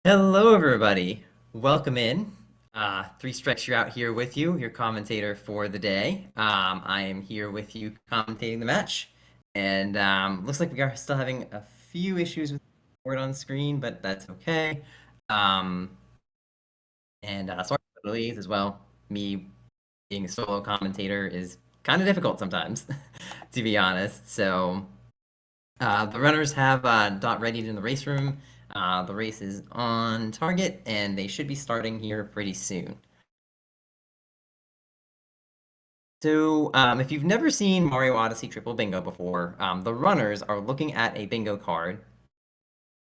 Hello, everybody. Welcome in. Three Strikes, you're out here with you, your commentator for the day. I am here with you commentating the match. And looks like we are still having a few issues with the board on screen, but that's okay. Um, sorry for the delays as well. Me being a solo commentator is kind of difficult sometimes, to be honest. So the runners have dot readied in the race room. The race is on target, and they should be starting here pretty soon. So, if you've never seen Mario Odyssey Triple Bingo before, the runners are looking at a bingo card,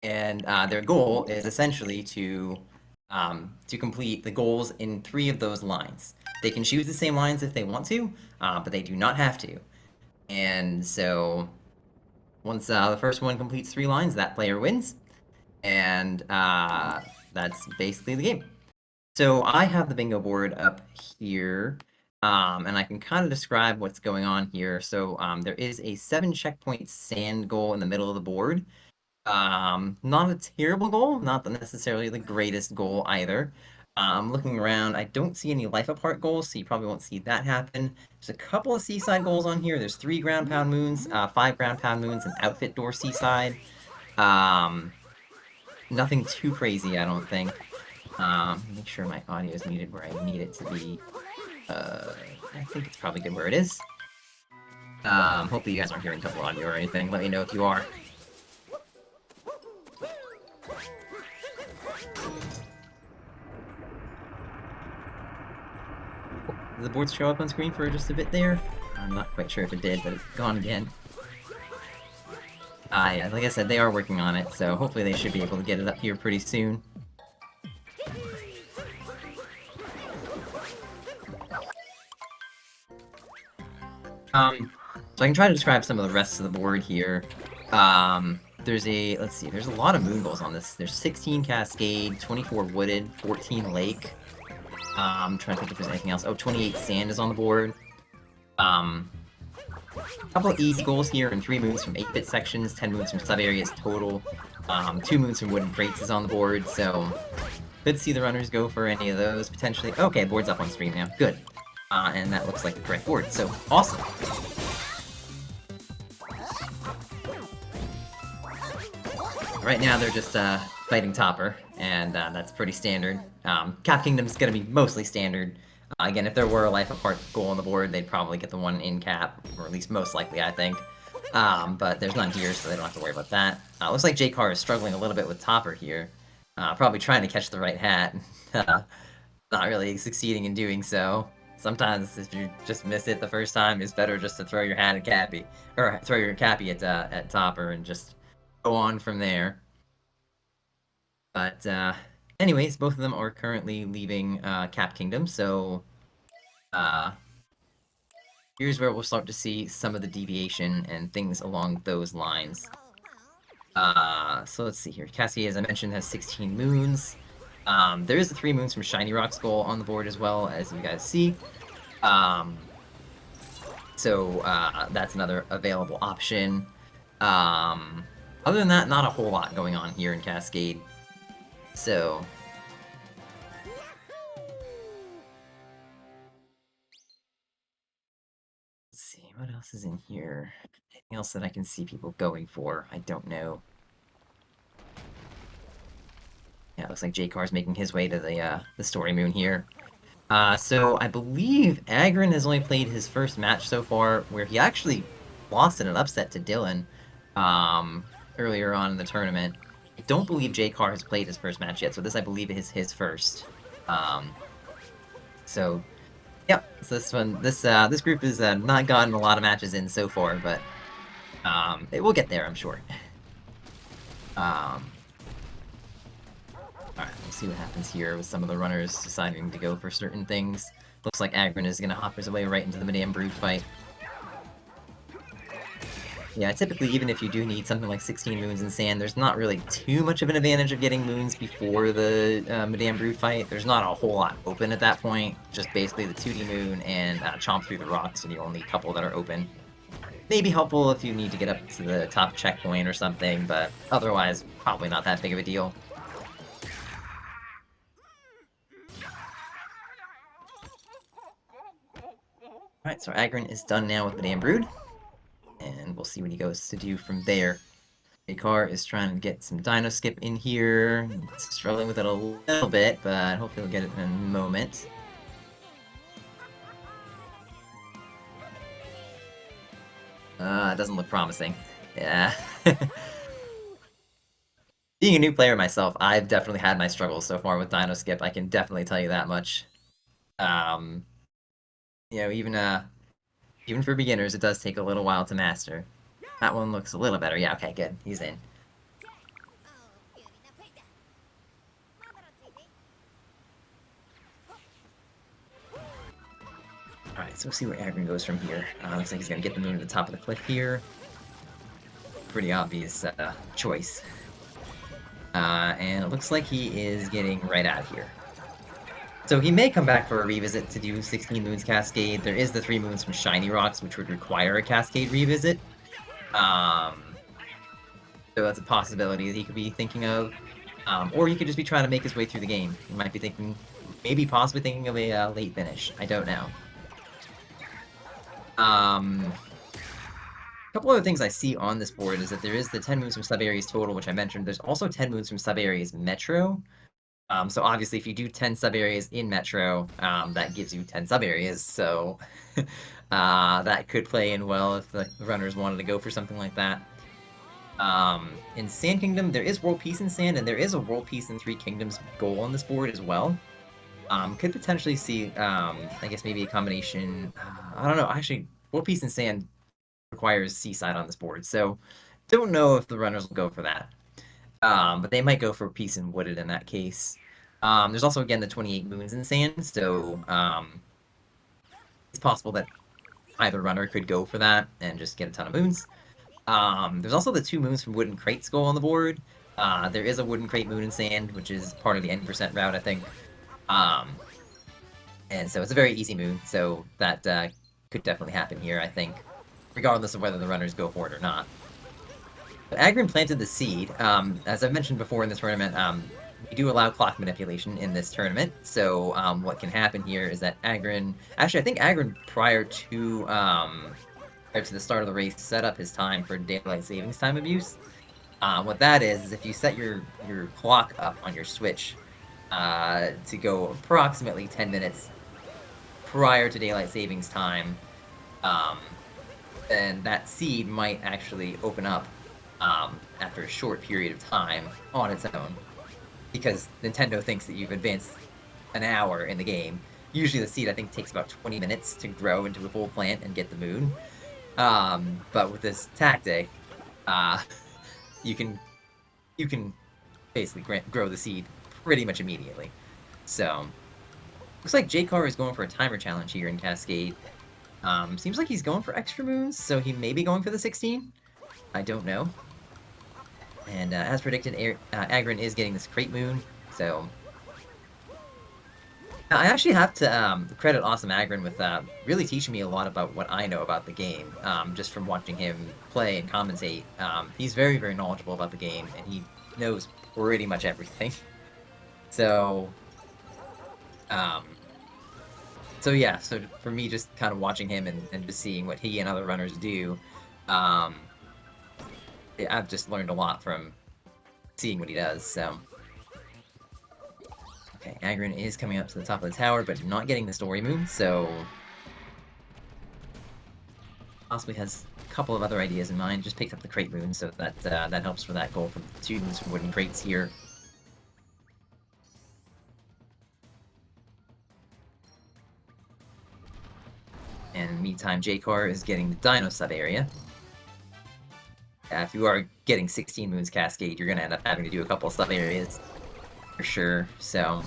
and their goal is essentially to complete the goals in 3 of those lines. They can choose the same lines if they want to, but they do not have to. And so, once the first one completes 3 lines, that player wins. And that's basically the game. So I have the bingo board up here, and I can kind of describe what's going on here. So there is a 7 checkpoint sand goal in the middle of the board. Not a terrible goal, not necessarily the greatest goal either. Looking around, I don't see any life apart goals, so you probably won't see that happen. There's a couple of seaside goals on here. There's 3 ground pound moons, 5 ground pound moons, and outfit door seaside. Nothing too crazy, I don't think. Make sure my audio is muted where I need it to be. I think it's probably good where it is. Hopefully you guys aren't hearing double audio or anything. Let me know if you are. Did the board show up on screen for just a bit there? I'm not quite sure if it did, but it's gone again. Yeah, like I said, they are working on it, so hopefully they should be able to get it up here pretty soon. So I can try to describe some of the rest of the board here. There's a lot of moon goals on this. There's 16 Cascade, 24 Wooded, 14 Lake. I'm trying to think if there's anything else. Oh, 28 Sand is on the board. A couple of easy goals here, and 3 moons from 8-bit sections, 10 moons from sub-areas total. 2 moons from wooden crates is on the board, so could see the runners go for any of those, potentially. Okay, board's up on stream now. Good. And that looks like the correct board, so awesome! Right now they're just fighting Topper, and that's pretty standard. Cap Kingdom's gonna be mostly standard. Again, if there were a life apart goal on the board, they'd probably get the one in Cap, or at least most likely, I think. But there's none here, so they don't have to worry about that. Looks like JKAR is struggling a little bit with Topper here. Probably trying to catch the right hat. Not really succeeding in doing so. Sometimes, if you just miss it the first time, it's better just to throw your hat at Cappy, or throw your Cappy at Topper and just go on from there. But anyways, both of them are currently leaving Cap Kingdom, so here's where we'll start to see some of the deviation and things along those lines. So let's see here. Cassie, as I mentioned, has 16 moons. There is the 3 moons from Shiny Rock's goal on the board as well, as you guys see. So that's another available option. Other than that, not a whole lot going on here in Cascade. So let's see, what else is in here? Anything else that I can see people going for? I don't know. Yeah, it looks like JKAR's making his way to the story moon here. So I believe Aggron has only played his first match so far, where he actually lost in an upset to Dylan earlier on in the tournament. I don't believe JKAR has played his first match yet, so this I believe is his first. So yeah, so this group has not gotten a lot of matches in so far, but it will get there, I'm sure. Alright, we'll see what happens here with some of the runners deciding to go for certain things. Looks like Aggron is going to hop his way right into the Madame Brood fight. Yeah, typically, even if you do need something like 16 moons in sand, there's not really too much of an advantage of getting moons before the Madame Brood fight. There's not a whole lot open at that point, just basically the 2D moon and Chomp Through the Rocks are the only couple that are open. Maybe helpful if you need to get up to the top checkpoint or something, but otherwise, probably not that big of a deal. Alright, so AggronAggron is done now with Madame Brood, and we'll see what he goes to do from there. JKAR is trying to get some Dino Skip in here, struggling with it a little bit, but hopefully he'll get it in a moment. It doesn't look promising. Yeah. Being a new player myself, I've definitely had my struggles so far with Dino Skip, I can definitely tell you that much. You know, even for beginners, it does take a little while to master. That one looks a little better. Yeah, okay, good. He's in. Alright, so we'll see where AggronAggron goes from here. Looks like he's gonna get the moon at the top of the cliff here. Pretty obvious choice. And it looks like he is getting right out of here. So he may come back for a revisit to do 16 Moons Cascade. There is the 3 moons from Shiny Rocks, which would require a Cascade revisit. So that's a possibility that he could be thinking of. Or he could just be trying to make his way through the game. He might be thinking, maybe possibly thinking of a late finish. I don't know. A couple other things I see on this board is that there is the 10 moons from sub-areas total, which I mentioned. There's also 10 moons from sub-areas Metro. So obviously if you do 10 sub-areas in Metro, that gives you 10 sub-areas, so that could play in well if the runners wanted to go for something like that. In Sand Kingdom, there is World Peace in Sand, and there is a World Peace in 3 Kingdoms goal on this board as well. Could potentially see, I guess maybe a combination, I don't know, actually, World Peace in Sand requires Seaside on this board, so don't know if the runners will go for that. But they might go for Peace in Wooded in that case. There's also, again, the 28 moons in Sand, so it's possible that either runner could go for that and just get a ton of moons. There's also the 2 moons from Wooden Crate's goal on the board. There is a Wooden Crate moon in Sand, which is part of the N% route, I think. And so it's a very easy moon, so that could definitely happen here, I think, regardless of whether the runners go for it or not. But AggronAggron planted the seed. As I've mentioned before in this tournament, we do allow clock manipulation in this tournament, so what can happen here is that AggronAggron... Actually, I think AggronAggron, prior to the start of the race, set up his time for daylight savings time abuse. What that is if you set your clock up on your Switch to go approximately 10 minutes prior to daylight savings time, then that seed might actually open up after a short period of time on its own, because Nintendo thinks that you've advanced an hour in the game. Usually the seed, I think, takes about 20 minutes to grow into a full plant and get the moon. But with this tactic, you can basically grow the seed pretty much immediately. So, looks like JKAR is going for a timer challenge here in Cascade. Seems like he's going for extra moons, so he may be going for the 16. I don't know. And as predicted, AggronAggron is getting this crate moon, so... I actually have to credit AwesomeAggron with really teaching me a lot about what I know about the game, just from watching him play and commentate. He's very, very knowledgeable about the game, and he knows pretty much everything. So yeah, so for me, just kind of watching him and just seeing what he and other runners do, I've just learned a lot from seeing what he does, so... Okay, AggronAggron is coming up to the top of the tower, but not getting the story moon, so... Possibly has a couple of other ideas in mind. Just picked up the crate moon, so that helps for that goal from 2 moons from Wooden Crates here. And meantime, JKAR is getting the Dino sub-area. If you are getting 16 moons Cascade, you're going to end up having to do a couple of sub-areas. For sure, so...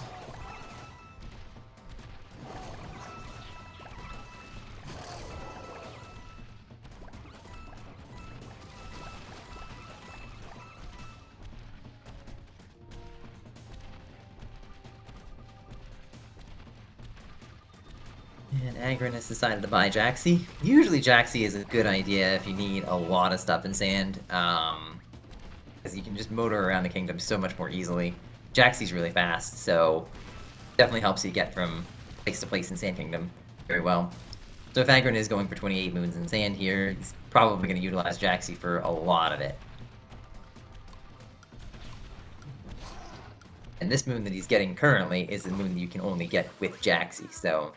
And AggronAggron has decided to buy Jaxi. Usually Jaxi is a good idea if you need a lot of stuff in Sand, because you can just motor around the kingdom so much more easily. Jaxi's really fast, so definitely helps you get from place to place in Sand Kingdom very well. So So if AggronAggron is going for 28 moons in sand here, he's probably going to utilize Jaxi for a lot of it. And this moon that he's getting currently is the moon that you can only get with Jaxi, so...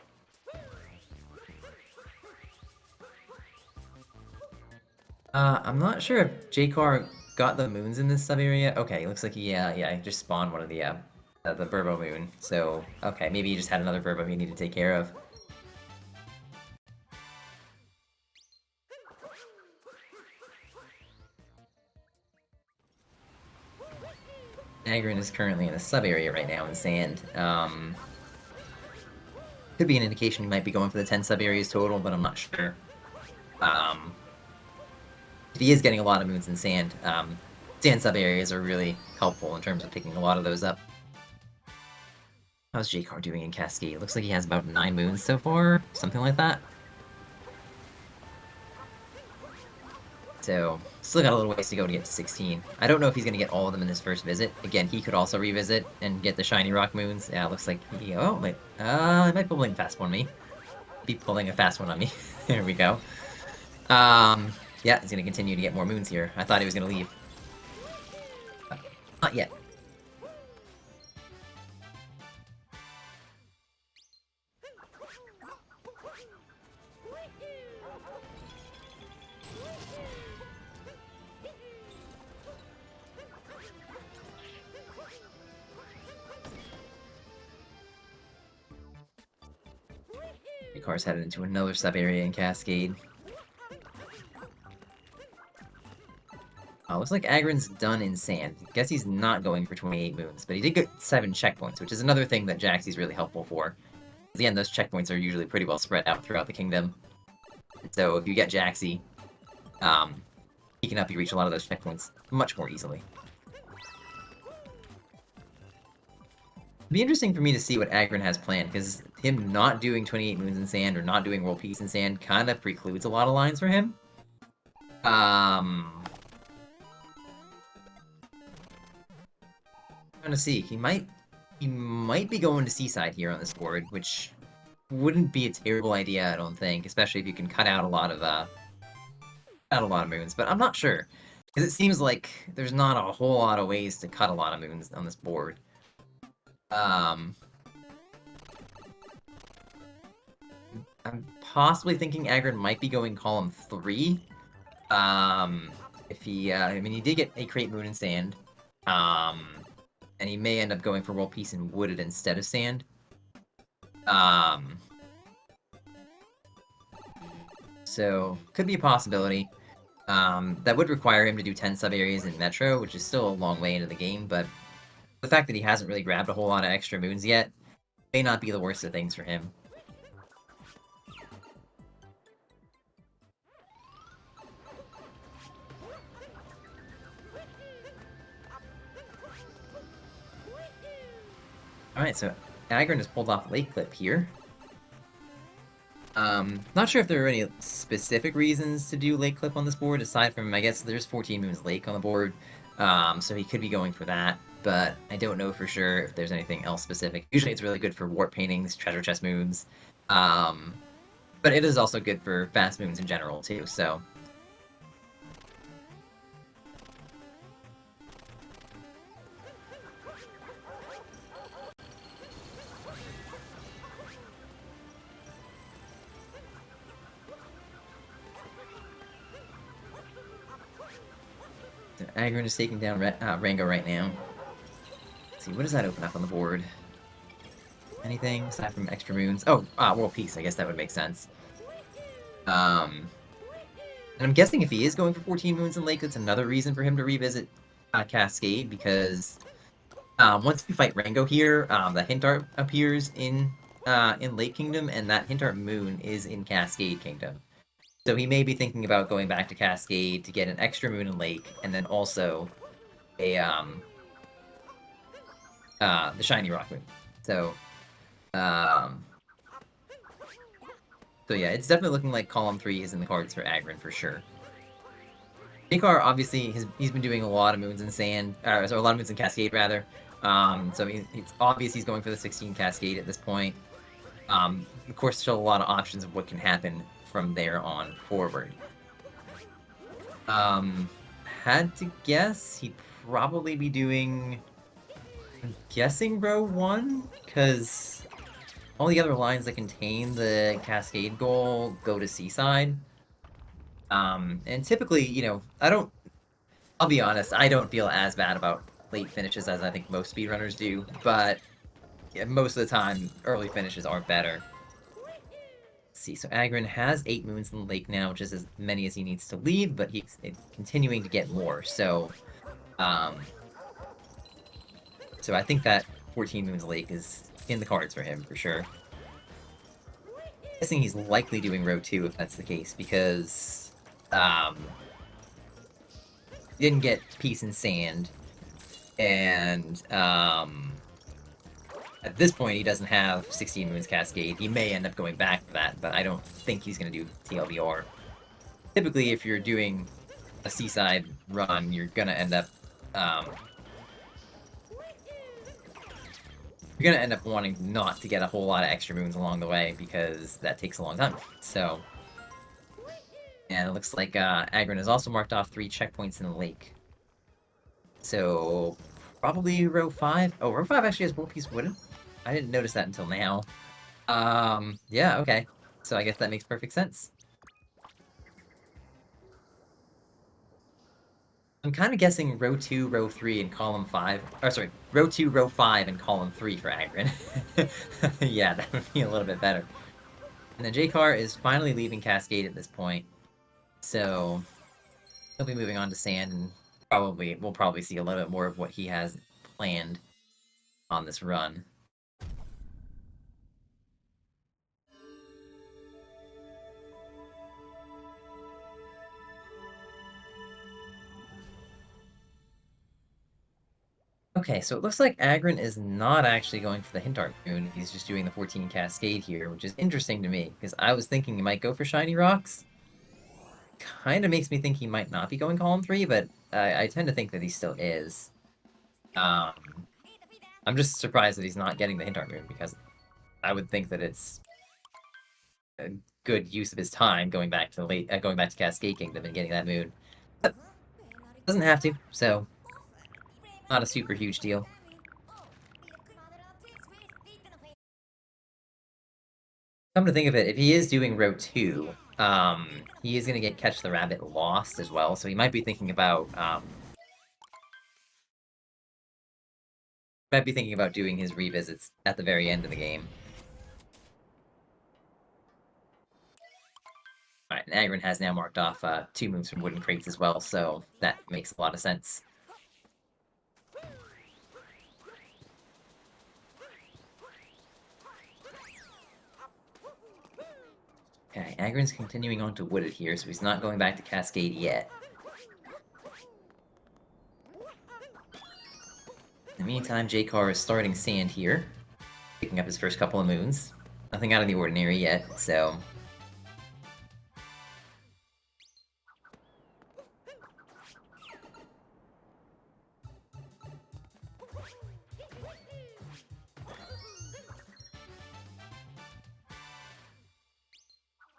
I'm not sure if JKAR got the moons in this sub-area. Okay, looks like he just spawned one of the Burbo moon. So, okay, maybe he just had another Burbo he needed to take care of. Aggron is currently in a sub-area right now in sand. Could be an indication he might be going for the 10 sub-areas total, but I'm not sure. If he is getting a lot of moons in sand, sand sub-areas are really helpful in terms of picking a lot of those up. How's JKAR doing in Cascade? Looks like he has about 9 moons so far, something like that. So, still got a little ways to go to get to 16. I don't know if he's going to get all of them in this first visit. Again, he could also revisit and get the shiny rock moons. Yeah, looks like he... Oh, wait. He might be pulling a fast one on me. Be pulling a fast one on me. There we go. Yeah, he's gonna continue to get more moons here. I thought he was gonna leave. Not yet. JKAR's headed into another sub-area in Cascade. Looks like Aggron's done in sand. Guess he's not going for 28 moons, but he did get 7 checkpoints, which is another thing that Jaxi's really helpful for. Again, those checkpoints are usually pretty well spread out throughout the kingdom. So if you get Jaxi, he can help you reach a lot of those checkpoints much more easily. It'd be interesting for me to see what Aggron has planned, because him not doing 28 moons in sand or not doing world peace in sand kind of precludes a lot of lines for him. Trying to see. He might be going to Seaside here on this board, which wouldn't be a terrible idea, I don't think, especially if you can cut out a lot of moons. But I'm not sure, because it seems like there's not a whole lot of ways to cut a lot of moons on this board. I'm possibly thinking Aggron might be going column 3. If he, I mean, he did get a crate moon in sand. And he may end up going for world peace and wooded instead of sand. So, could be a possibility. That would require him to do 10 sub-areas in Metro, which is still a long way into the game, but the fact that he hasn't really grabbed a whole lot of extra moons yet may not be the worst of things for him. Alright, so Aggron has pulled off Lake Clip here. Not sure if there are any specific reasons to do Lake Clip on this board, aside from, I guess, there's 14 Moons Lake on the board, so he could be going for that, but I don't know for sure if there's anything else specific. Usually it's really good for warp paintings, treasure chest moons, but it is also good for fast moons in general, too, so... Aggron is taking down Rango right now. Let's see, what does that open up on the board? Anything aside from extra moons? Oh, World Peace, I guess that would make sense. And I'm guessing if he is going for 14 moons in Lake, that's another reason for him to revisit Cascade, because once you fight Rango here, the Hint Art appears in Lake Kingdom, and that Hint Art moon is in Cascade Kingdom. So he may be thinking about going back to Cascade to get an extra moon in Lake, and then also a the shiny rock moon. So yeah, it's definitely looking like column 3 is in the cards for Aggron for sure. JKAR obviously he's been doing a lot of moons in sand, or a lot of moons in Cascade rather. So it's obvious he's going for the 16 Cascade at this point. Of course, still a lot of options of what can happen from there on forward. Had to guess, he'd probably be doing... I'm guessing row 1? Because all the other lines that contain the Cascade goal go to Seaside. And typically, you know, I'll be honest, I don't feel as bad about late finishes as I think most speedrunners do, but yeah, most of the time, early finishes are better. Let's see, so Aggron has 8 moons in the lake now, which is as many as he needs to leave, but he's continuing to get more, so... So I think that 14 moons lake is in the cards for him, for sure. Guessing he's likely doing row 2 if that's the case, because... he didn't get Peace and Sand, and, at this point, he doesn't have 16 Moons Cascade. He may end up going back to that, but I don't think he's going to do TLBR. Typically, if you're doing a Seaside run, you're going to end up, wanting not to get a whole lot of extra moons along the way, because that takes a long time. So, and it looks like Aggron has also marked off 3 checkpoints in the lake. So, probably row 5. Oh, row 5 actually has World Peace Wooden. I didn't notice that until now. Yeah, okay. So I guess that makes perfect sense. I'm kind of guessing row 2, row 3, and column 5. Or sorry, row 2, row 5, and column 3 for Aggron. Yeah, that would be a little bit better. And then JKAR is finally leaving Cascade at this point. So he'll be moving on to Sand, and we'll probably see a little bit more of what he has planned on this run. Okay, so it looks like Aggron is not actually going for the Hint Art Moon. He's just doing the 14 Cascade here, which is interesting to me, because I was thinking he might go for Shiny Rocks. Kind of makes me think he might not be going Column 3, but I tend to think that he still is. I'm just surprised that he's not getting the Hint Art Moon, because I would think that it's a good use of his time going back to Cascade Kingdom and getting that moon. But doesn't have to, so not a super huge deal. Come to think of it, if he is doing row 2, he is going to get Catch the Rabbit lost as well, so he might be thinking about, doing his revisits at the very end of the game. Alright, and Aggron has now marked off 2 moves from Wooden Crates as well, so that makes a lot of sense. Okay, Aggron's continuing on to Wooded here, so he's not going back to Cascade yet. In the meantime, JKAR is starting Sand here, picking up his first couple of moons. Nothing out of the ordinary yet, so...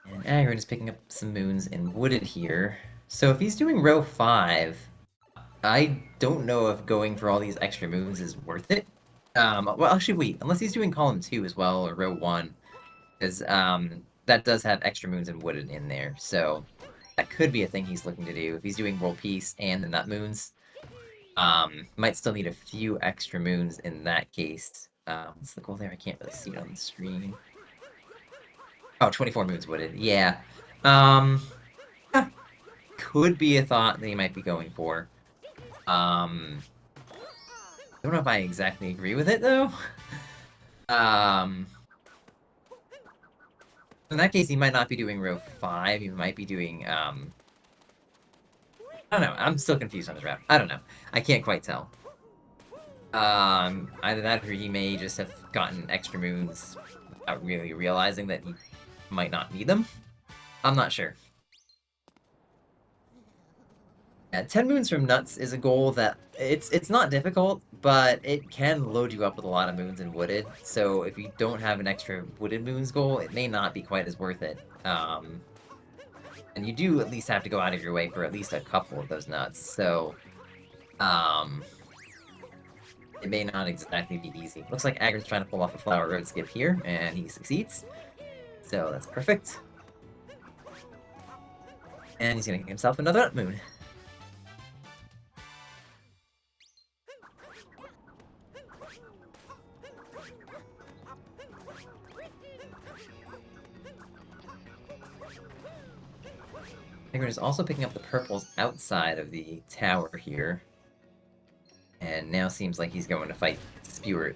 And Aggron is picking up some moons in Wooded here. So if he's doing row 5, I don't know if going for all these extra moons is worth it. Well, actually, wait, unless he's doing column 2 as well, or row 1, because that does have extra moons and Wooded in there, so that could be a thing he's looking to do. If he's doing World Peace and the Nut Moons, might still need a few extra moons in that case. What's the goal there? I can't really see it on the screen. Oh, 24 moons Wooded, yeah. Could be a thought that he might be going for. I don't know if I exactly agree with it, though. In that case, he might not be doing row 5, he might be doing, I don't know, I'm still confused on his route. I don't know. I can't quite tell. Either that or he may just have gotten extra moons without really realizing that he might not need them. I'm not sure. Yeah, 10 moons from nuts is a goal that it's not difficult, but it can load you up with a lot of moons in wooded. So if you don't have an extra wooded moons goal, it may not be quite as worth it. And you do at least have to go out of your way for at least a couple of those nuts. So it may not exactly be easy. Looks like Agron's trying to pull off a flower road skip here, and he succeeds. So that's perfect. And he's gonna get himself another nut moon. Agron is also picking up the purples outside of the tower here. And now seems like he's going to fight Spewart.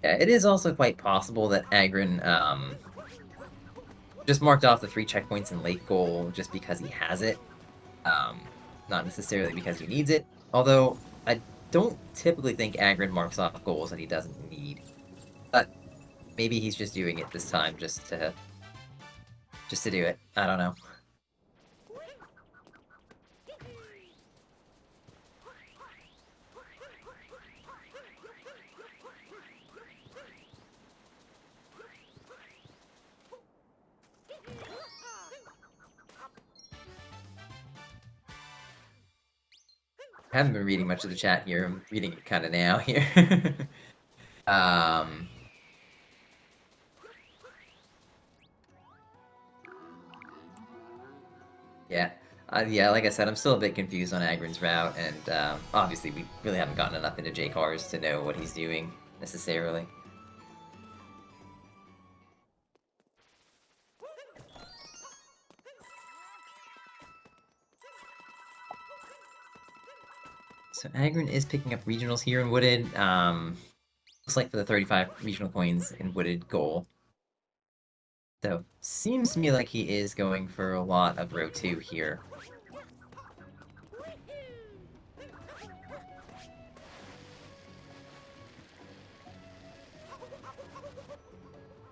Yeah, it is also quite possible that Agron just marked off the 3 checkpoints in late goal just because he has it. Not necessarily because he needs it. Although, I don't typically think Agron marks off goals that he doesn't need. But maybe he's just doing it this time just to do it. I don't know. I haven't been reading much of the chat here. I'm reading it kind of now here. Yeah. Yeah, like I said, I'm still a bit confused on Agron's route, and obviously we really haven't gotten enough into JKARs to know what he's doing, necessarily. So Agron is picking up regionals here in Wooded. Looks like for the 35 regional coins in Wooded goal. So, seems to me like he is going for a lot of row 2 here.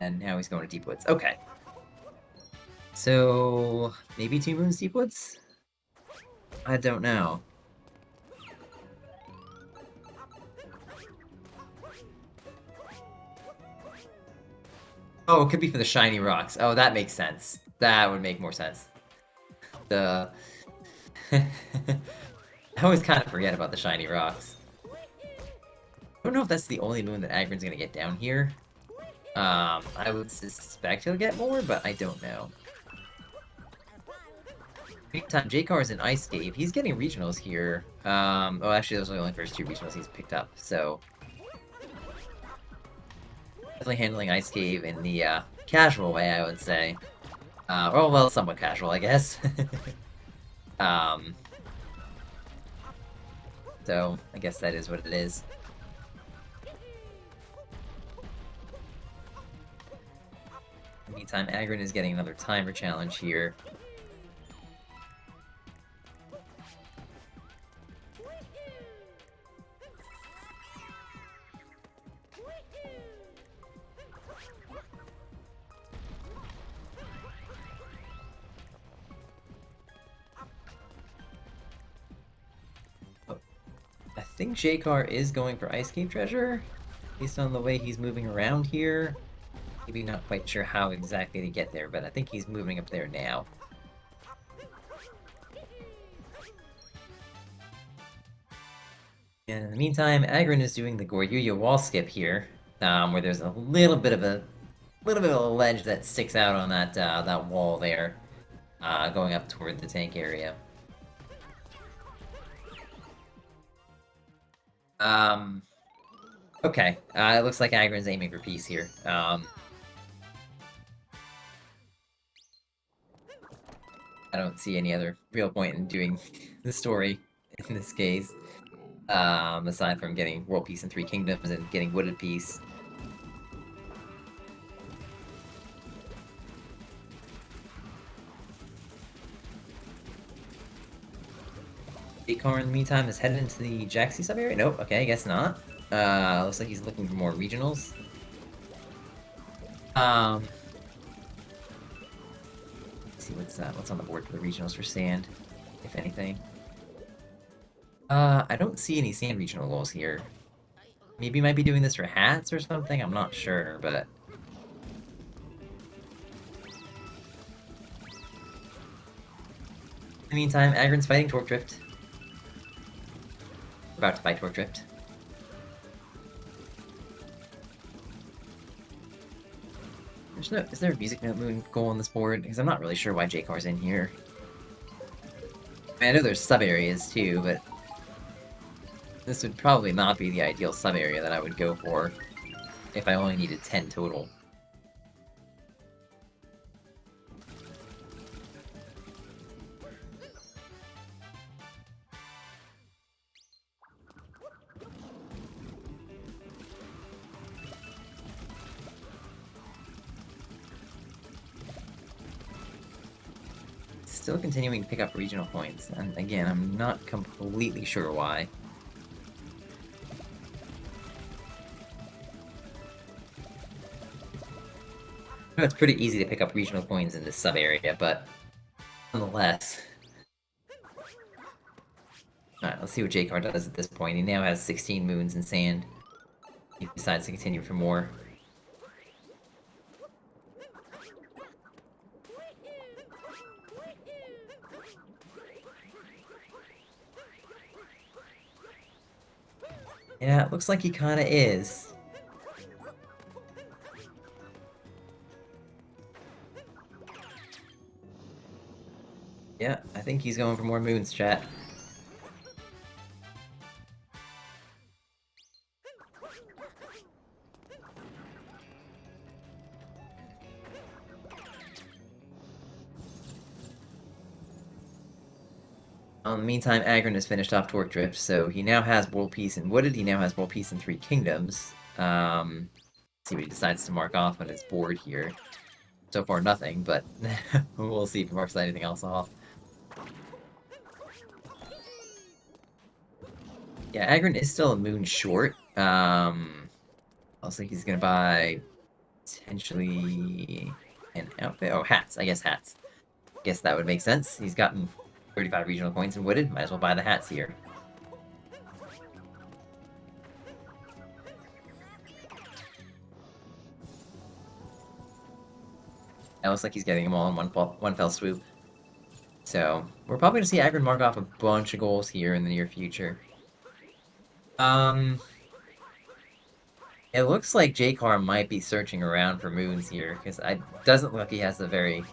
And now he's going to Deep Woods. Okay. So, maybe 2 moons Deep Woods? I don't know. Oh, it could be for the shiny rocks. Oh, that makes sense. That would make more sense. I always kind of forget about the shiny rocks. I don't know if that's the only moon that Agron's gonna get down here. I would suspect he'll get more, but I don't know. Meantime, JKAR is in Ice Cave. He's getting regionals here. Oh, actually, those are the only first 2 regionals he's picked up, so... Definitely handling Ice Cave in the, casual way, I would say. Well, somewhat casual, I guess. So, I guess that is what it is. In the meantime, Agron is getting another timer challenge here. I think JKAR is going for Ice Cave Treasure, based on the way he's moving around here. Maybe not quite sure how exactly to get there, but I think he's moving up there now. And in the meantime, Agron is doing the Goryuya wall skip here, where there's a little bit of a ledge that sticks out on that that wall there, going up toward the tank area. Okay, it looks like Agron's aiming for peace here. I don't see any other real point in doing the story in this case, aside from getting world peace in 3 kingdoms and getting wooded peace. JKAR in the meantime is headed into the Jaxi sub-area? Nope, okay, I guess not. Looks like he's looking for more regionals. Let's see what's on the board for the regionals for sand, if anything. I don't see any sand regional goals here. Maybe he might be doing this for hats or something, I'm not sure, but... In the meantime, Aggron's fighting Torque Drift. About to fight Torque Drift. Is there a Music Note Moon goal on this board? Because I'm not really sure why JKAR's in here. I mean, I know there's sub-areas too, but... This would probably not be the ideal sub-area that I would go for if I only needed 10 total. Still continuing to pick up regional points, and again, I'm not completely sure why. I know it's pretty easy to pick up regional coins in this sub-area, but nonetheless. Alright, let's see what JKAR does at this point. He now has 16 moons in sand. He decides to continue for more. Yeah, it looks like he kinda is. Yeah, I think he's going for more moons, chat. In the meantime, Aggron has finished off Torque Drift, so he now has World Peace in Wooded, he now has World Peace in 3 Kingdoms. Let's see what he decides to mark off on his board here. So far, nothing, but we'll see if he marks anything else off. Yeah, Aggron is still a moon short. Looks like he's gonna buy potentially an outfit. Oh, hats. I guess hats. Guess that would make sense. He's gotten 35 regional coins in Wooded. Might as well buy the hats here. It looks like he's getting them all in one fell swoop. So, we're probably going to see Aggron mark off a bunch of goals here in the near future. It looks like JKAR might be searching around for moons here, because it doesn't look like he has a very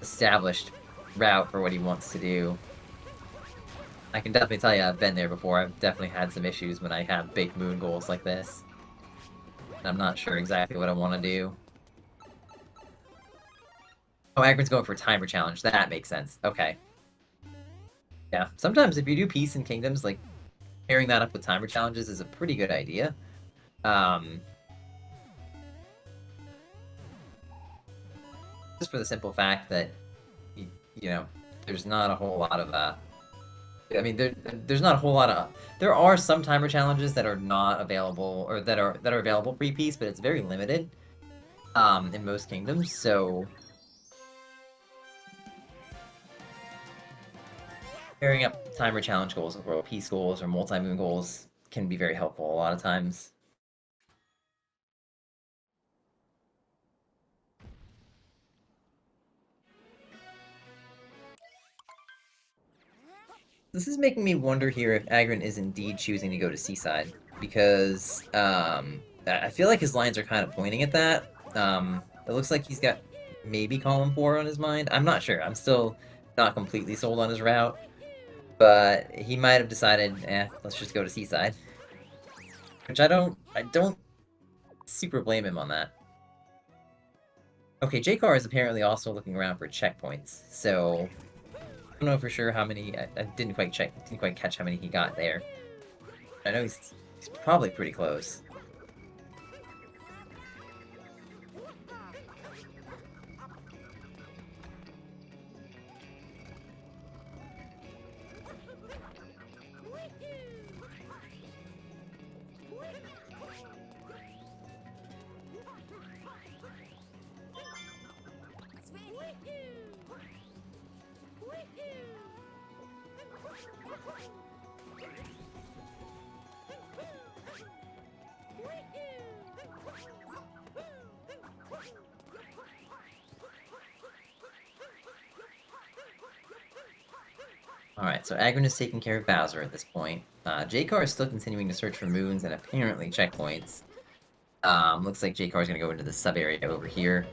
established route for what he wants to do. I can definitely tell you I've been there before. I've definitely had some issues when I have big moon goals like this. And I'm not sure exactly what I want to do. Oh, Aggron's going for timer challenge. That makes sense. Okay. Yeah, sometimes if you do peace in kingdoms, like, pairing that up with timer challenges is a pretty good idea. Just for the simple fact that, you know, there's not a whole lot of, I mean, there's not a whole lot of... There are some timer challenges that are not available, or that are available pre-peace, but it's very limited, in most kingdoms, so... Pairing up timer challenge goals with world peace goals or multi-moon goals can be very helpful a lot of times. This is making me wonder here if Aggron is indeed choosing to go to Seaside, because I feel like his lines are kind of pointing at that. It looks like he's got maybe Column 4 on his mind. I'm not sure. I'm still not completely sold on his route. But he might have decided, let's just go to Seaside. Which I don't super blame him on that. Okay, JKAR is apparently also looking around for checkpoints, so I don't know for sure how many. I didn't quite catch how many he got there. I know he's probably pretty close. Alright, so Aggron is taking care of Bowser at this point. JKAR is still continuing to search for moons and apparently checkpoints. Looks like JKAR is going to go into the sub-area over here.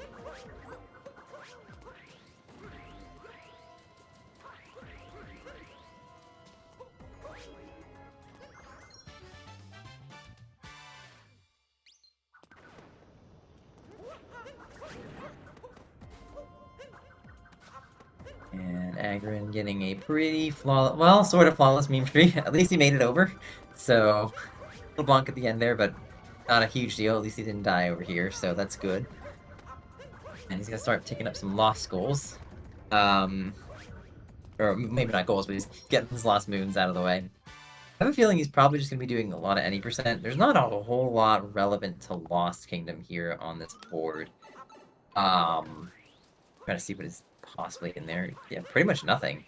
And Aggron getting a pretty flawless, well, sort of flawless meme tree. At least he made it over. So, a little bonk at the end there, but not a huge deal. At least he didn't die over here, so that's good. And he's gonna start picking up some lost goals. Or maybe not goals, but he's getting his lost moons out of the way. I have a feeling he's probably just gonna be doing a lot of any percent. There's not a whole lot relevant to Lost Kingdom here on this board. Trying to see what is possibly in there. Yeah, pretty much nothing.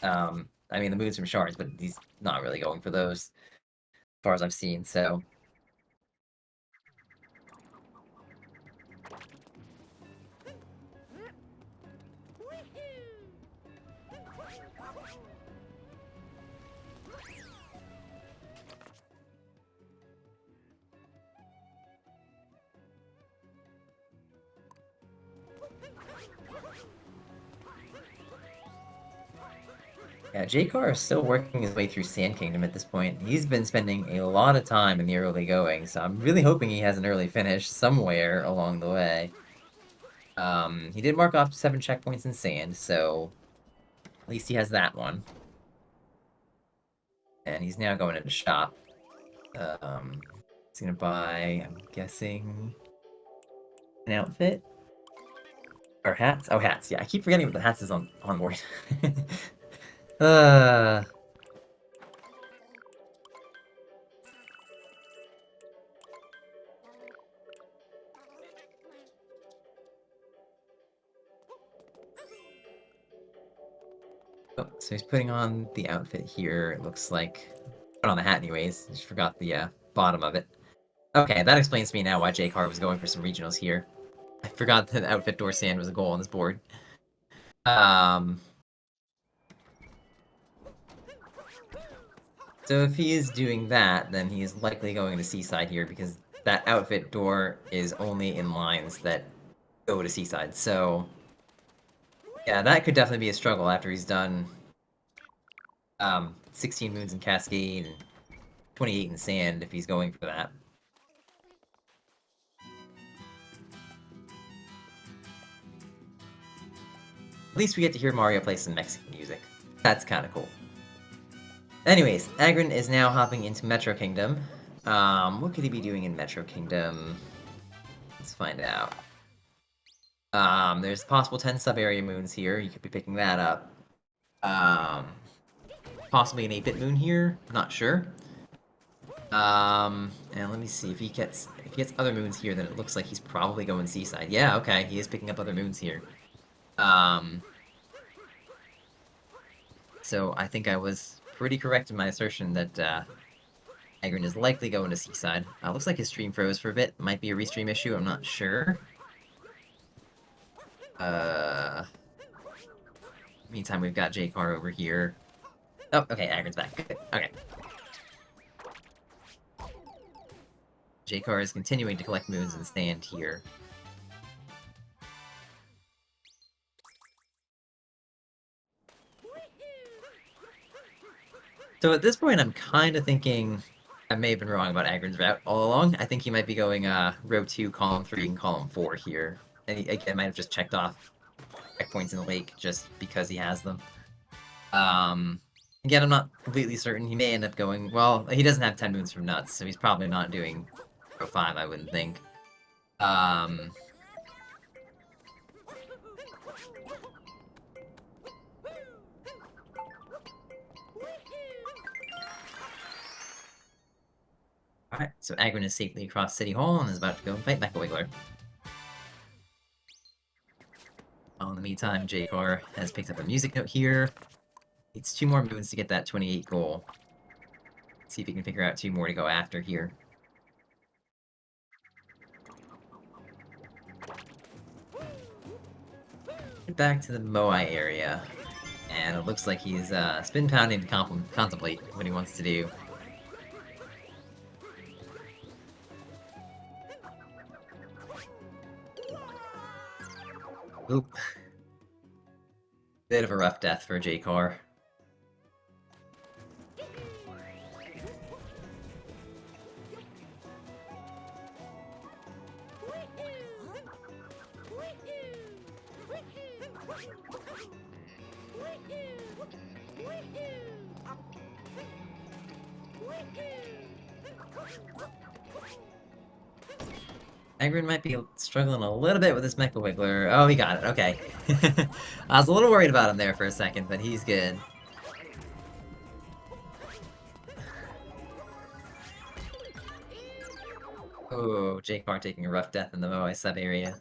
I mean, the moons from shards, but he's not really going for those, as far as I've seen, so... Yeah, JKAR is still working his way through Sand Kingdom at this point. He's been spending a lot of time in the early going, so I'm really hoping he has an early finish somewhere along the way. He did mark off 7 checkpoints in Sand, so at least he has that one. And he's now going into shop. He's gonna buy, I'm guessing, an outfit? Or hats? Oh, hats, yeah. I keep forgetting what the hats is on board. Oh, so he's putting on the outfit here, it looks like. Put on the hat anyways, just forgot the bottom of it. Okay, that explains to me now why JKAR was going for some regionals here. I forgot that outfit door sand was a goal on this board. So if he is doing that, then he is likely going to Seaside here, because that outfit door is only in lines that go to Seaside, so... Yeah, that could definitely be a struggle after he's done 16 moons in Cascade and 28 in Sand if he's going for that. At least we get to hear Mario play some Mexican music. That's kinda cool. Anyways, Aggron is now hopping into Metro Kingdom. What could he be doing in Metro Kingdom? Let's find out. There's possible 10 sub-area moons here. You could be picking that up. Possibly an 8-bit moon here. Not sure. And let me see if he gets other moons here. Then it looks like he's probably going Seaside. Yeah, okay, he is picking up other moons here. So I think I was pretty correct in my assertion that Aggron is likely going to Seaside. Looks like his stream froze for a bit. Might be a restream issue. I'm not sure. Meantime, we've got JKAR over here. Oh, okay, Aggron's back. Good. Okay. JKAR is continuing to collect moons and stand here. So at this point, I'm kind of thinking I may have been wrong about Aggron's route all along. I think he might be going row 2, column 3, and column 4 here. And he, again, might have just checked off checkpoints in the lake just because he has them. Again, I'm not completely certain. He may end up going... Well, he doesn't have 10 moons from Nuts, so he's probably not doing row 5, I wouldn't think. Alright, so Aggron is safely across City Hall and is about to go and fight Mecha Wiggler. In the meantime, JKAR has picked up a music note here. It's 2 more moons to get that 28 goal. Let's see if he can figure out 2 more to go after here. Back to the Moai area. And it looks like he's spin pounding to contemplate what he wants to do. Oop. Bit of a rough death for JKAR. Aggron might be struggling a little bit with this Mecha Wiggler. Oh, he got it. Okay. I was a little worried about him there for a second, but he's good. Oh, JKAR taking a rough death in the Moai sub-area.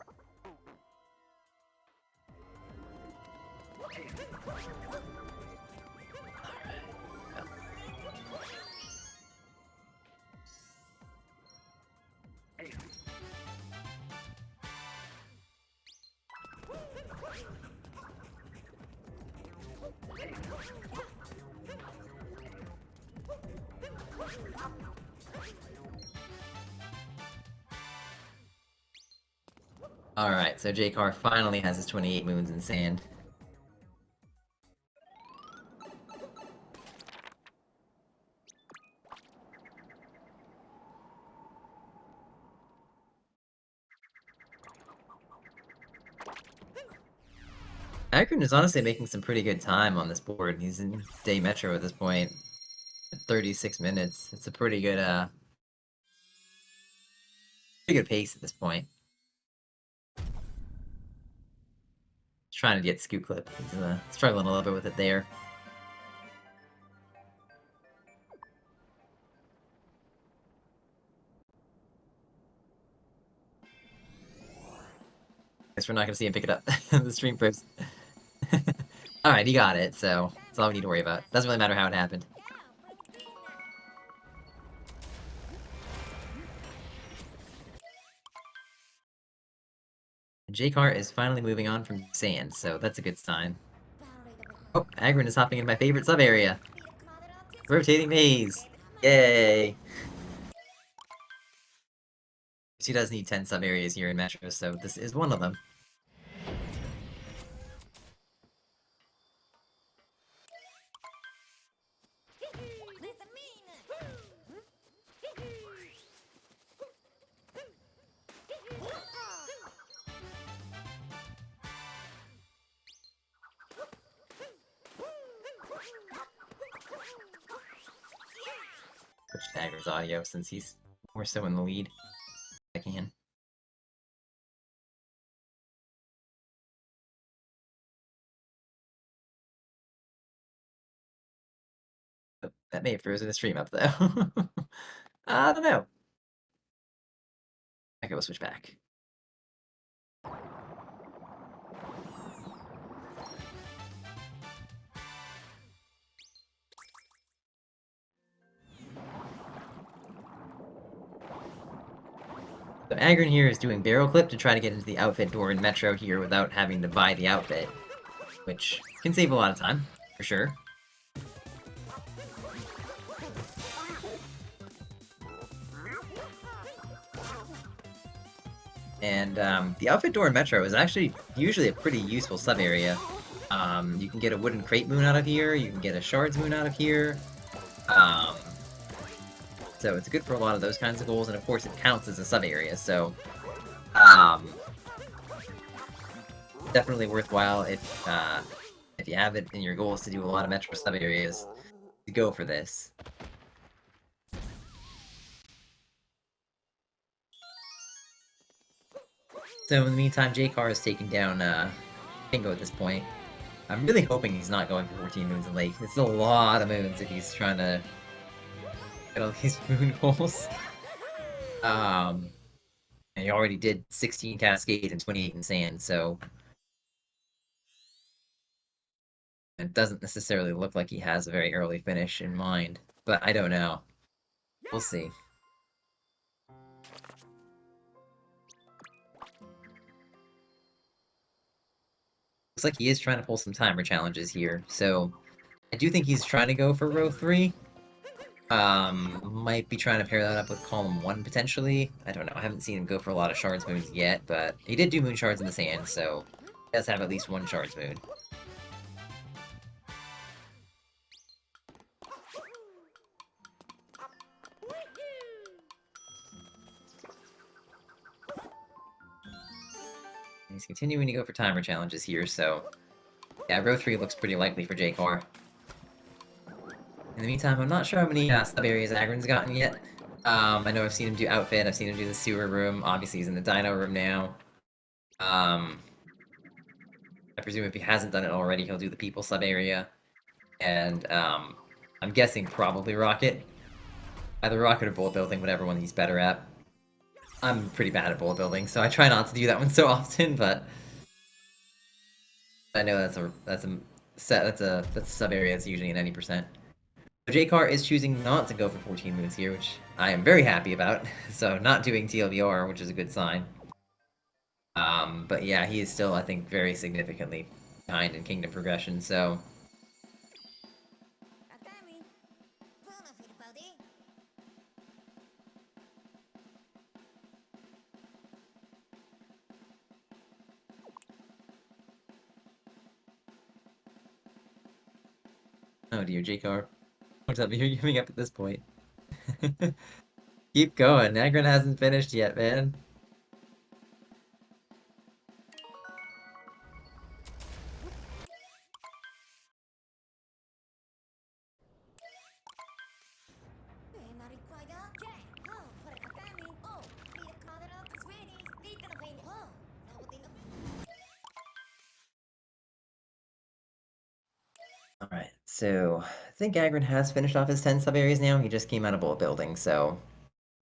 Alright, so JKAR finally has his 28 moons in sand. Aggron is honestly making some pretty good time on this board. He's in Day Metro at this point. 36 minutes. It's a pretty good pace at this point. Trying to get Scoot Clip. He's struggling a little bit with it there. Guess we're not gonna see him pick it up on the stream first. Alright, he got it, so that's all we need to worry about. Doesn't really matter how it happened. JKAR is finally moving on from sand, so that's a good sign. Oh, Aggron is hopping into my favorite sub-area! Rotating maze! Yay! She does need 10 sub-areas here in Metro, so this is one of them. Switch to Aggron's audio since he's more so in the lead. I can. Oh, that may have frozen the stream up though. I don't know. Okay, we'll switch back. So Aggron here is doing barrel clip to try to get into the outfit door in Metro here without having to buy the outfit, which can save a lot of time, for sure. And the outfit door in Metro is actually usually a pretty useful sub-area. You can get a wooden crate moon out of here, you can get a shards moon out of here. So it's good for a lot of those kinds of goals, and of course it counts as a sub-area, so definitely worthwhile if you have it in your goals to do a lot of Metro sub-areas, to go for this. So in the meantime, JKAR is taking down Pingo at this point. I'm really hoping he's not going for 14 moons in Lake. It's a lot of moons if he's trying to get all these moon goals. And he already did 16 Cascade and 28 in Sand, so It doesn't necessarily look like he has a very early finish in mind, but I don't know. We'll see. Looks like he is trying to pull some timer challenges here, so I do think he's trying to go for row 3. Might be trying to pair that up with column 1, potentially. I don't know, I haven't seen him go for a lot of shards moons yet, but he did do moon shards in the sand, so he does have at least one shards moon. He's continuing to go for timer challenges here, so yeah, row 3 looks pretty likely for JKAR. In the meantime, I'm not sure how many sub-areas Aggron's gotten yet. I know I've seen him do Outfit, I've seen him do the Sewer Room, obviously he's in the Dino Room now. I presume if he hasn't done it already, he'll do the People sub-area. And, I'm guessing probably Rocket. Either Rocket or Bullet Building, whatever one he's better at. I'm pretty bad at Bullet Building, so I try not to do that one so often, but... I know that's a sub-area that's usually an 90%. So JKAR is choosing not to go for 14 moons here, which I am very happy about. So not doing TLVR, which is a good sign. But yeah, he is still, I think, very significantly behind in Kingdom progression, so... Oh dear, JKAR. What's up? You're giving up at this point. Keep going, Aggron hasn't finished yet, man. Alright, so I think Aggron has finished off his 10 sub-areas now. He just came out of Bullet Building, so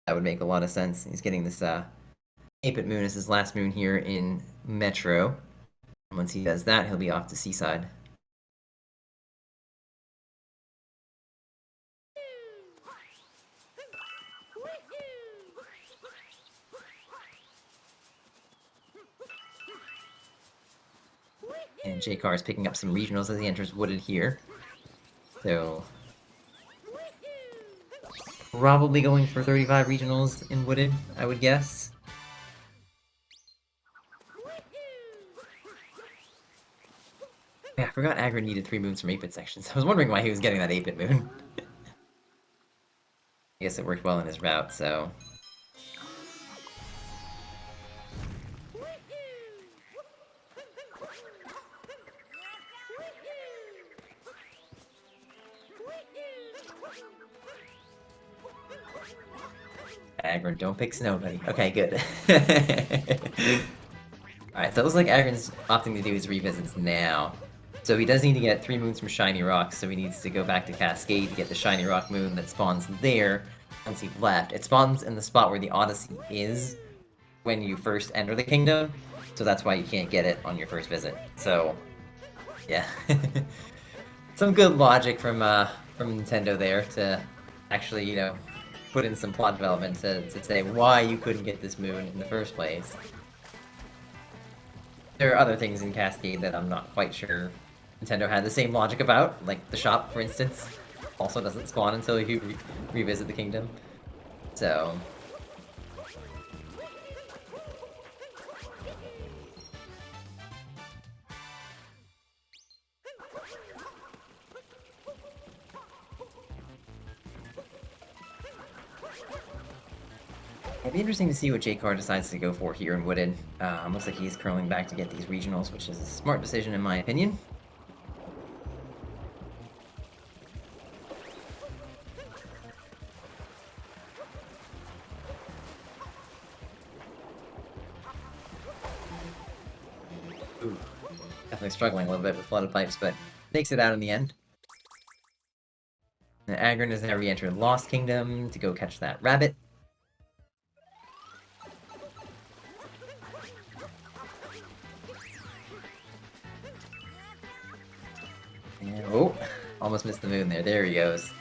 that would make a lot of sense. He's getting this 8-bit moon as his last moon here in Metro. And once he does that, he'll be off to Seaside. And JKAR is picking up some regionals as he enters Wooded here. So... probably going for 35 regionals in Wooded, I would guess. Yeah, I forgot Aggron needed 3 moons from 8-bit sections. I was wondering why he was getting that 8-bit moon. I guess it worked well in his route, so... Aggron, don't pick Snowbuddy. Okay, good. Alright, so it looks like Aggron's opting to do his revisits now. So he does need to get 3 moons from Shiny Rock, so he needs to go back to Cascade to get the Shiny Rock moon that spawns there once he's left. It spawns in the spot where the Odyssey is when you first enter the kingdom, so that's why you can't get it on your first visit. So, yeah. Some good logic from Nintendo there to actually, you know, put in some plot development to say why you couldn't get this moon in the first place. There are other things in Cascade that I'm not quite sure Nintendo had the same logic about, like the shop, for instance, also doesn't spawn until you revisit the kingdom. So... it'd be interesting to see what JKAR decides to go for here in Wooded. Looks like he's curling back to get these regionals, which is a smart decision in my opinion. Ooh, definitely struggling a little bit with flooded pipes, but makes it out in the end. And Aggron has now re-entered Lost Kingdom to go catch that rabbit. And, oh, almost missed the moon there. There he goes.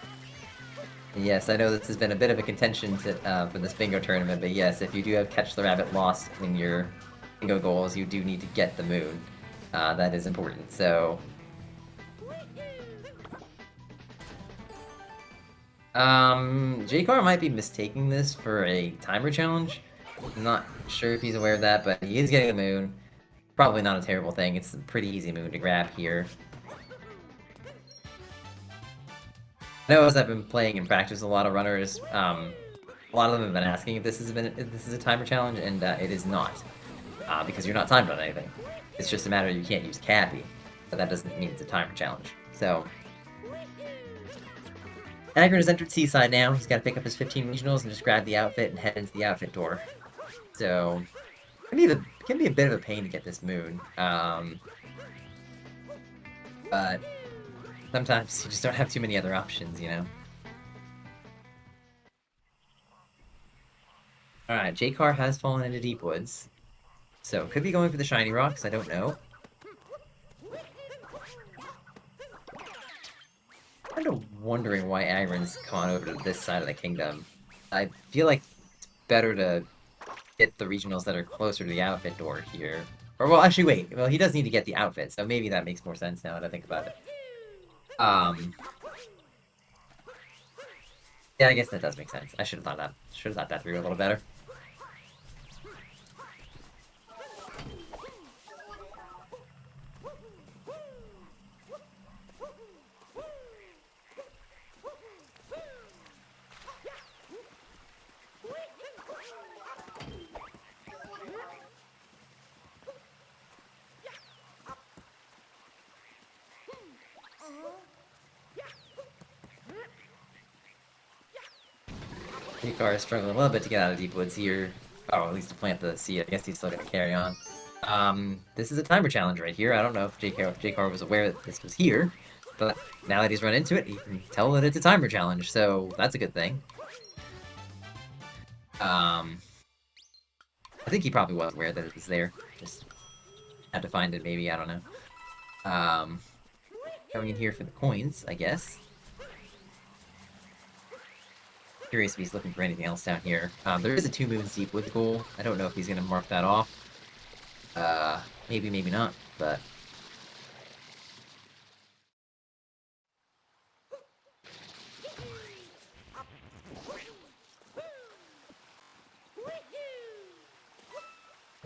Yes, I know this has been a bit of a contention for this bingo tournament, but yes, if you do have Catch the Rabbit lost in your bingo goals, you do need to get the moon. That is important, so... JKAR might be mistaking this for a timer challenge. I'm not sure if he's aware of that, but he is getting the moon. Probably not a terrible thing, it's a pretty easy moon to grab here. I know as I've been playing in practice, a lot of runners, a lot of them have been asking if this is a timer challenge, and it is not, because you're not timed on anything. It's just a matter of you can't use Cappy, but that doesn't mean it's a timer challenge. So, Aggron has entered Seaside now. He's got to pick up his 15 regionals and just grab the outfit and head into the outfit door. So, it can be a bit of a pain to get this moon, but sometimes you just don't have too many other options, you know? Alright, JKAR has fallen into Deep Woods. So, could be going for the Shiny Rocks, I don't know. Kind of wondering why Aggron's gone over to this side of the kingdom. I feel like it's better to get the regionals that are closer to the outfit door here. Or, well, actually, wait. Well, he does need to get the outfit, so maybe that makes more sense now that I think about it. Yeah, I guess that does make sense. I should have thought that through a little better. JKAR is struggling a little bit to get out of Deep Woods here. Oh, at least to plant the seed. I guess he's still gonna carry on. This is a timer challenge right here. I don't know if JKAR was aware that this was here, but now that he's run into it, he can tell that it's a timer challenge, so that's a good thing. I think he probably was aware that it was there. Just had to find it, maybe, I don't know. Going in here for the coins, I guess. Curious if he's looking for anything else down here. There is a 2 moons deep wood goal. I don't know if he's gonna mark that off. Maybe, maybe not, but...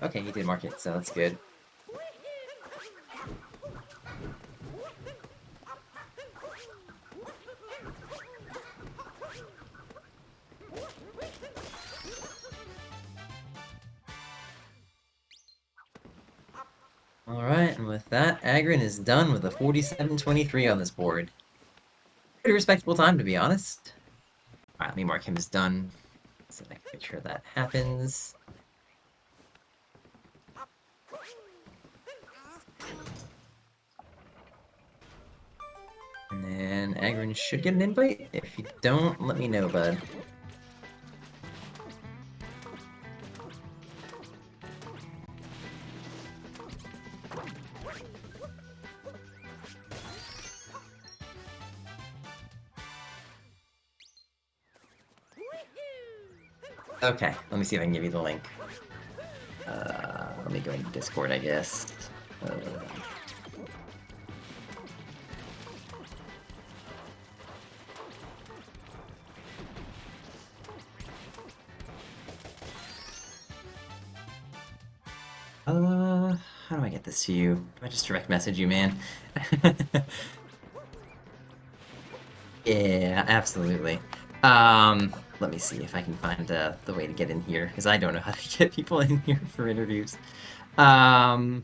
Okay, he did mark it, so that's good. Alright, and with that, Aggron is done with a 47-23 on this board. Pretty respectable time, to be honest. Alright, let me mark him as done, so I can make sure that happens. And then Aggron should get an invite. If you don't, let me know, bud. Okay, let me see if I can give you the link. Let me go into Discord, I guess. How do I get this to you? Do I just direct message you, man? Yeah, absolutely. Let me see if I can find the way to get in here, because I don't know how to get people in here for interviews. Okay,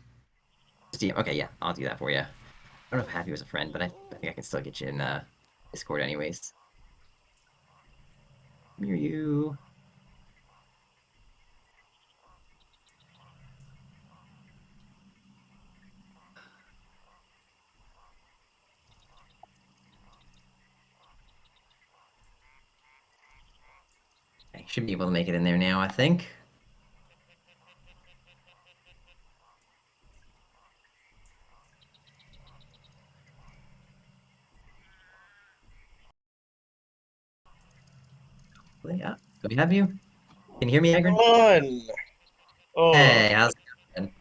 yeah, I'll do that for you. I don't know if Happy was a friend, but I think I can still get you in Discord anyways. Near you. I should be able to make it in there now, I think. Yeah. Do we have you? Can you hear me, Agron? On. Oh. Hey, how's it going?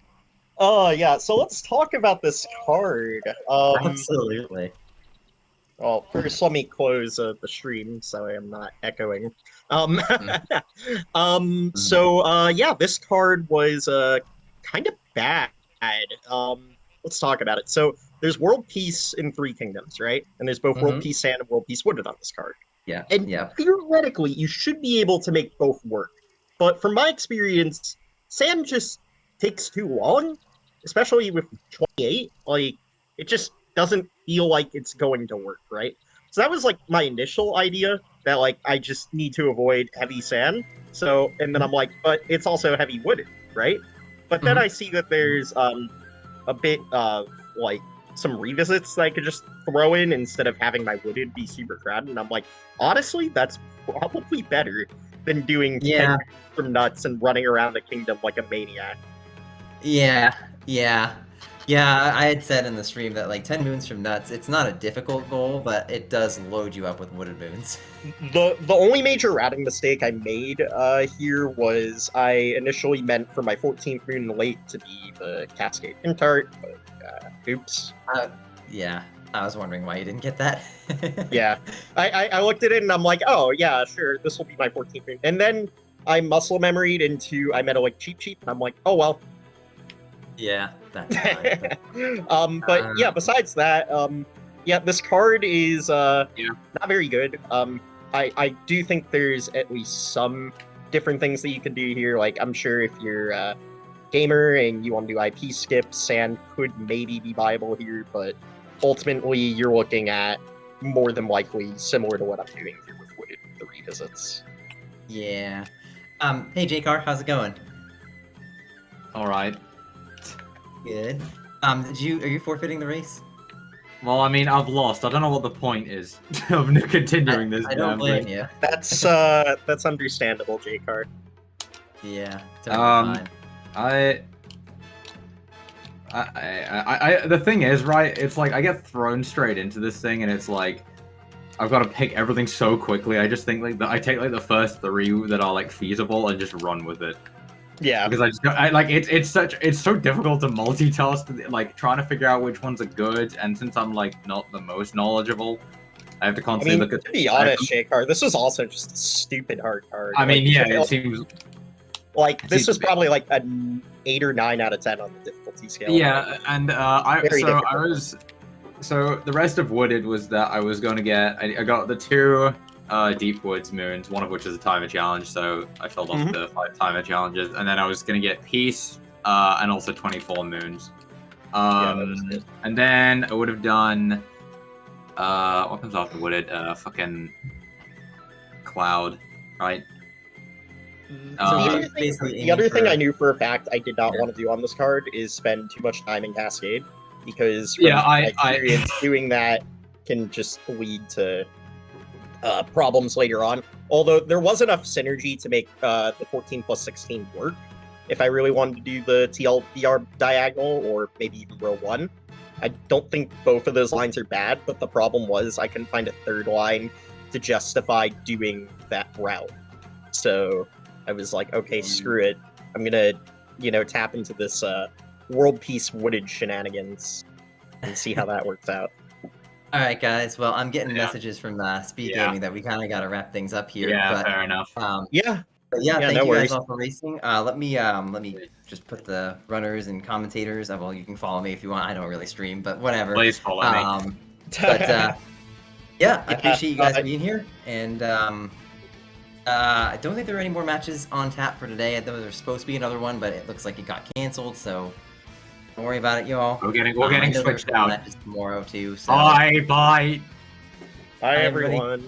Oh yeah, so let's talk about this card. Absolutely. Well, first let me close the stream so I am not echoing. Um, Mhm. Mhm. yeah, this card was kind of bad. Let's talk about it. So there's World Peace in Three Kingdoms, right? And there's both World Mhm. Peace Sand and World Peace Wooded on this card. Yeah. And Yeah. theoretically, you should be able to make both work. But from my experience, Sand just takes too long, especially with 28. Like, it just doesn't feel like it's going to work, right? So that was like my initial idea that like I just need to avoid heavy sand. So, and then Mhm. I'm like, but it's also heavy wooded, right? But then Mhm. I see that there's a bit of like some revisits that I could just throw in instead of having my wooded be super crowded. And I'm like, honestly, that's probably better than doing 10 Yeah. from nuts and running around the kingdom like a maniac. Yeah. Yeah. Yeah. I had said in the stream that like 10 moons from nuts, it's not a difficult goal, but it does load you up with wooded moons. The only major routing mistake I made here was I initially meant for my 14th moon late to be the Cascade Intart, but oops. Uh, yeah. I was wondering why you didn't get that. Yeah, I looked at it and I'm like, oh yeah, sure, this will be my 14th moon. And then I muscle memoried into I met a like cheap cheap, and I'm like, oh well. Yeah, that's fine. But yeah, besides that, yeah, this card is Yeah. not very good. I do think there's at least some different things that you can do here. Like I'm sure if you're a gamer and you want to do IP skips, Sand could maybe be viable here, but ultimately you're looking at more than likely similar to what I'm doing here with Wooded the revisits. Yeah. Hey JKAR, how's it going? All right. Good. Are you forfeiting the race? Well, I mean, I've lost. I don't know what the point is of continuing this. I don't blame thing. you. That's understandable, JKAR. Yeah, totally fine. The thing is, right? It's like I get thrown straight into this thing, and it's like I've got to pick everything so quickly. I just think like I take like the first three that are like feasible and just run with it. Yeah, Because it's so difficult to multitask, like trying to figure out which ones are good, and since I'm like not the most knowledgeable, I have to I constantly mean, look at. to be honest, JKAR, this was also just a stupid hard card. I mean, Like, yeah, it seems like it this seems was a bit- probably like an 8 or 9 out of 10 on the difficulty scale. yeah, and Very I difficult. was so the rest of Wooded was that I was going to get I got the two Deep Woods moons, one of which is a timer challenge, so I filled off the 5 timer challenges, and then I was going to get Peace and also 24 moons. Yeah, that was good. And then I would have done what comes after Wooded? Fucking Cloud, right? So The we're other thing, basically the aiming other thing for- I knew for a fact I did not Yeah. want to do on this card is spend too much time in Cascade, because from Yeah, my experience, doing that can just lead to problems later on. Although there was enough synergy to make the 14 plus 16 work, if I really wanted to do the TLDR diagonal or maybe even row 1. I don't think both of those lines are bad, but the problem was I couldn't find a third line to justify doing that route. So I was like, okay, screw it. I'm gonna, tap into this world peace wooded shenanigans and see how that works out. All right, guys. Well, I'm getting Yeah. messages from SpeedGaming that we kind of got to wrap things up here. Yeah, but, fair enough. Yeah. But yeah, Yeah, thank no you worries. guys all for racing. Let me just put the runners and commentators. Well, you can follow me if you want. I don't really stream, but whatever. Please follow me. But yeah, I Yeah, appreciate you guys being here. And I don't think there are any more matches on tap for today. I thought there was supposed to be another one, but it looks like it got canceled. So don't worry about it, y'all. We're getting I know switched there's out. matches tomorrow too. So Bye. Bye, everybody. everyone.